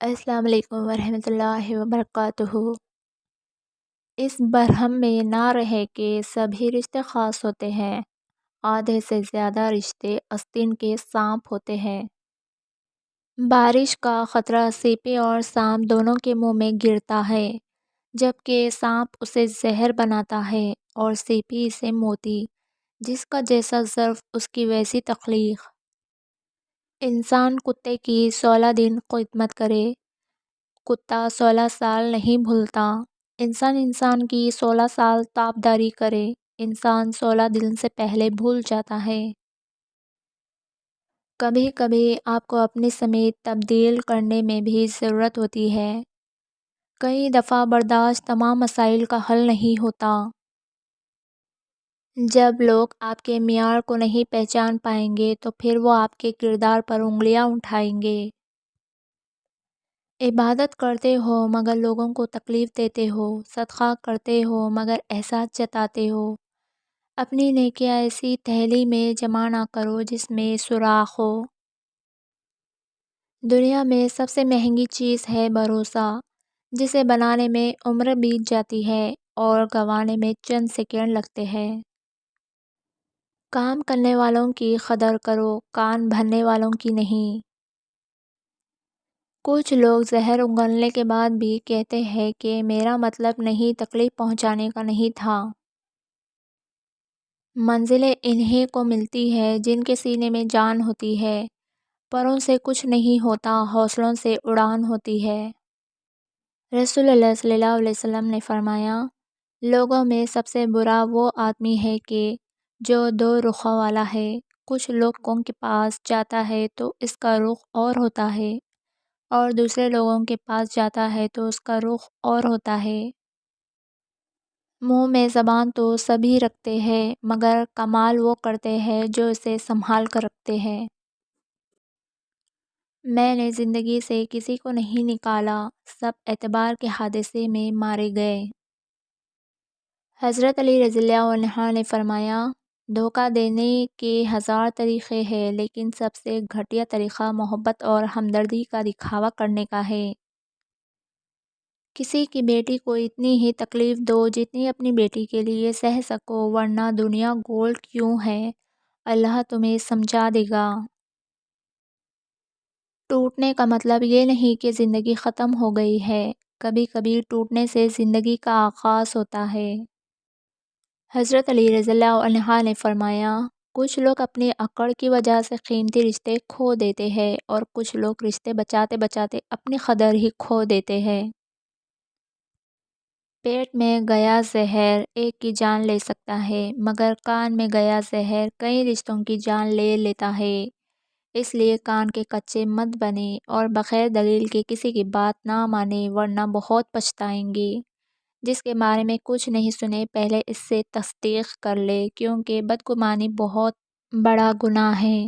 السلام علیکم ورحمۃ اللہ وبرکاتہ۔ اس برہم میں نہ رہے کہ سبھی رشتے خاص ہوتے ہیں، آدھے سے زیادہ رشتے آستین کے سانپ ہوتے ہیں۔ بارش کا خطرہ سیپی اور سانپ دونوں کے منہ میں گرتا ہے، جبکہ سانپ اسے زہر بناتا ہے اور سیپی اسے موتی، جس کا جیسا ظرف اس کی ویسی تخلیق۔ انسان کتے کی 16 دن خدمت کرے، کتا 16 سال نہیں بھولتا۔ انسان کی 16 سال تابداری کرے، انسان 16 دن سے پہلے بھول جاتا ہے۔ کبھی کبھی آپ کو اپنی سمیت تبدیل کرنے میں بھی ضرورت ہوتی ہے۔ کئی دفعہ برداشت تمام مسائل کا حل نہیں ہوتا۔ جب لوگ آپ کے معیار کو نہیں پہچان پائیں گے تو پھر وہ آپ کے کردار پر انگلیاں اٹھائیں گے۔ عبادت کرتے ہو مگر لوگوں کو تکلیف دیتے ہو، صدقہ کرتے ہو مگر احساس جتاتے ہو۔ اپنی نیکیاں ایسی تھیلی میں جمع نہ کرو جس میں سوراخ ہو۔ دنیا میں سب سے مہنگی چیز ہے بھروسہ، جسے بنانے میں عمر بیت جاتی ہے اور گنوانے میں چند سیکنڈ لگتے ہیں۔ کام کرنے والوں کی قدر کرو، کان بھرنے والوں کی نہیں۔ کچھ لوگ زہر اگلنے کے بعد بھی کہتے ہیں کہ میرا مطلب نہیں، تکلیف پہنچانے کا نہیں تھا۔ منزلیں انہیں کو ملتی ہے جن کے سینے میں جان ہوتی ہے۔ پروں سے کچھ نہیں ہوتا، حوصلوں سے اڑان ہوتی ہے۔ رسول اللہ صلی اللہ علیہ وسلم نے فرمایا، لوگوں میں سب سے برا وہ آدمی ہے کہ جو دو رخوں والا ہے۔ کچھ لوگوں کے پاس جاتا ہے تو اس کا رخ اور ہوتا ہے، اور دوسرے لوگوں کے پاس جاتا ہے تو اس کا رخ اور ہوتا ہے۔ منہ میں زبان تو سبھی رکھتے ہیں، مگر کمال وہ کرتے ہیں جو اسے سنبھال کر رکھتے ہیں۔ میں نے زندگی سے کسی کو نہیں نکالا، سب اعتبار کے حادثے میں مارے گئے۔ حضرت علی رضی اللہ عنہ نے فرمایا، دھوکہ دینے کے 1000 طریقے ہیں، لیکن سب سے گھٹیا طریقہ محبت اور ہمدردی کا دکھاوا کرنے کا ہے۔ کسی کی بیٹی کو اتنی ہی تکلیف دو جتنی اپنی بیٹی کے لیے سہ سکو، ورنہ دنیا گول کیوں ہے، اللہ تمہیں سمجھا دے گا۔ ٹوٹنے کا مطلب یہ نہیں کہ زندگی ختم ہو گئی ہے، کبھی کبھی ٹوٹنے سے زندگی کا آغاز ہوتا ہے۔ حضرت علی رضی اللہ عنہ نے فرمایا، کچھ لوگ اپنی اکڑ کی وجہ سے قیمتی رشتے کھو دیتے ہیں، اور کچھ لوگ رشتے بچاتے بچاتے اپنی قدر ہی کھو دیتے ہیں۔ پیٹ میں گیا زہر ایک کی جان لے سکتا ہے، مگر کان میں گیا زہر کئی رشتوں کی جان لے لیتا ہے۔ اس لیے کان کے کچے مت بنے اور بغیر دلیل کے کسی کی بات نہ مانے، ورنہ بہت پچھتائیں گے۔ جس کے بارے میں کچھ نہیں سنے، پہلے اس سے تصدیق کر لے، کیونکہ بدگمانی بہت بڑا گناہ ہے۔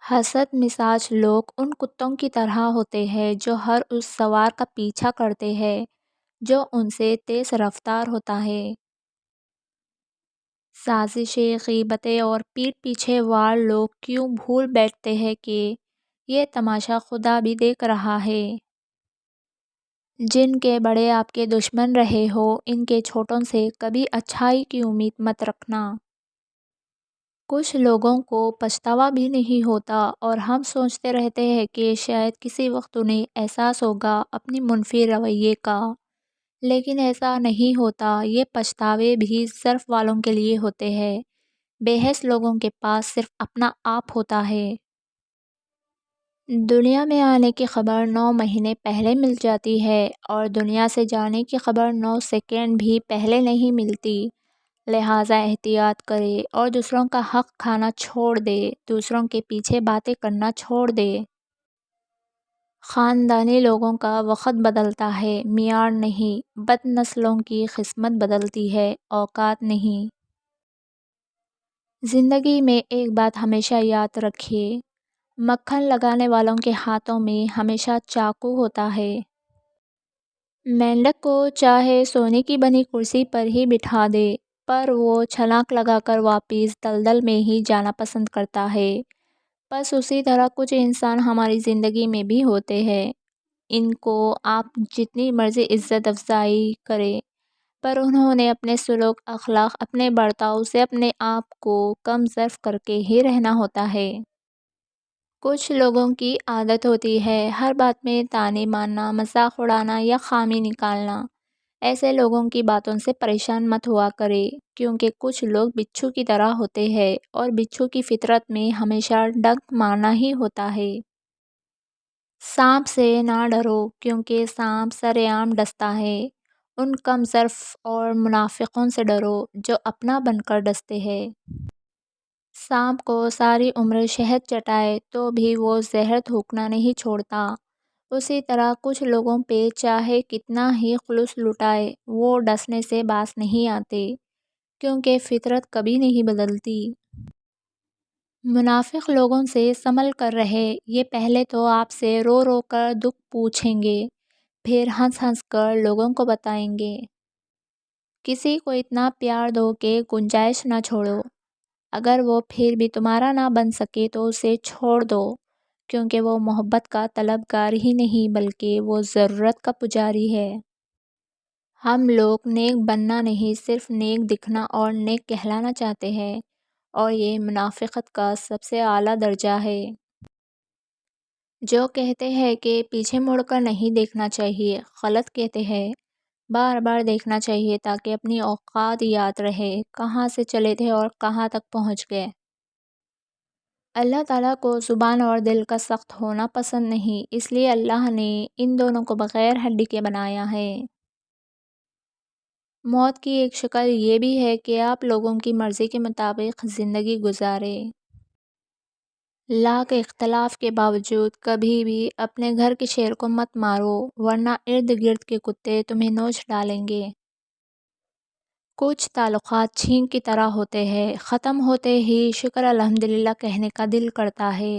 حسد مزاج لوگ ان کتوں کی طرح ہوتے ہیں جو ہر اس سوار کا پیچھا کرتے ہیں جو ان سے تیز رفتار ہوتا ہے۔ سازشیں، غیبتیں اور پیٹھ پیچھے وار لوگ کیوں بھول بیٹھتے ہیں کہ یہ تماشا خدا بھی دیکھ رہا ہے۔ جن کے بڑے آپ کے دشمن رہے ہو، ان کے چھوٹوں سے کبھی اچھائی کی امید مت رکھنا۔ کچھ لوگوں کو پچھتاوا بھی نہیں ہوتا، اور ہم سوچتے رہتے ہیں کہ شاید کسی وقت انہیں احساس ہوگا اپنی منفی رویے کا، لیکن ایسا نہیں ہوتا۔ یہ پچھتاوے بھی ظرف والوں کے لیے ہوتے ہیں، بے حس لوگوں کے پاس صرف اپنا آپ ہوتا ہے۔ دنیا میں آنے کی خبر 9 مہینے پہلے مل جاتی ہے، اور دنیا سے جانے کی خبر 9 سیکنڈ بھی پہلے نہیں ملتی۔ لہٰذا احتیاط کرے اور دوسروں کا حق کھانا چھوڑ دے، دوسروں کے پیچھے باتیں کرنا چھوڑ دے۔ خاندانی لوگوں کا وقت بدلتا ہے، معیار نہیں۔ بد نسلوں کی قسمت بدلتی ہے، اوقات نہیں۔ زندگی میں ایک بات ہمیشہ یاد رکھیے، مکھن لگانے والوں کے ہاتھوں میں ہمیشہ چاقو ہوتا ہے۔ مینڈک کو چاہے سونے کی بنی کرسی پر ہی بٹھا دے، پر وہ چھلانگ لگا کر واپس دلدل میں ہی جانا پسند کرتا ہے۔ بس اسی طرح کچھ انسان ہماری زندگی میں بھی ہوتے ہیں، ان کو آپ جتنی مرضی عزت افزائی کریں، پر انہوں نے اپنے سلوک، اخلاق، اپنے برتاؤ سے اپنے آپ کو کم ظرف کر کے ہی رہنا ہوتا ہے۔ کچھ لوگوں کی عادت ہوتی ہے ہر بات میں طعنے مارنا، مذاق اڑانا یا خامی نکالنا۔ ایسے لوگوں کی باتوں سے پریشان مت ہوا کرے، کیونکہ کچھ لوگ بچھو کی طرح ہوتے ہیں اور بچھو کی فطرت میں ہمیشہ ڈنک مارنا ہی ہوتا ہے۔ سانپ سے نہ ڈرو، کیونکہ سانپ سرے عام ڈستا ہے۔ ان کم ظرف اور منافقوں سے ڈرو جو اپنا بن کر ڈستے ہیں۔ سانپ کو ساری عمر شہد چٹائے تو بھی وہ زہر تھوکنا نہیں چھوڑتا، اسی طرح کچھ لوگوں پہ چاہے کتنا ہی خلوص لٹائے وہ ڈسنے سے باز نہیں آتے، کیونکہ فطرت کبھی نہیں بدلتی۔ منافق لوگوں سے سنبھل کر رہے، یہ پہلے تو آپ سے رو رو کر دکھ پوچھیں گے، پھر ہنس ہنس کر لوگوں کو بتائیں گے۔ کسی کو اتنا پیار دو کہ گنجائش نہ چھوڑو، اگر وہ پھر بھی تمہارا نہ بن سکے تو اسے چھوڑ دو، کیونکہ وہ محبت کا طلبگار ہی نہیں بلکہ وہ ضرورت کا پجاری ہے۔ ہم لوگ نیک بننا نہیں، صرف نیک دکھنا اور نیک کہلانا چاہتے ہیں، اور یہ منافقت کا سب سے اعلیٰ درجہ ہے۔ جو کہتے ہیں کہ پیچھے مڑ کر نہیں دیکھنا چاہیے، غلط کہتے ہیں۔ بار بار دیکھنا چاہیے تاکہ اپنی اوقات یاد رہے، کہاں سے چلے تھے اور کہاں تک پہنچ گئے۔ اللہ تعالیٰ کو زبان اور دل کا سخت ہونا پسند نہیں، اس لیے اللہ نے ان دونوں کو بغیر ہڈی کے بنایا ہے۔ موت کی ایک شکل یہ بھی ہے کہ آپ لوگوں کی مرضی کے مطابق زندگی گزاریں۔ لاکھ اختلاف کے باوجود کبھی بھی اپنے گھر کے شیر کو مت مارو، ورنہ ارد گرد کے کتے تمہیں نوچ ڈالیں گے۔ کچھ تعلقات چھینک کی طرح ہوتے ہیں، ختم ہوتے ہی شکر الحمدللہ کہنے کا دل کرتا ہے،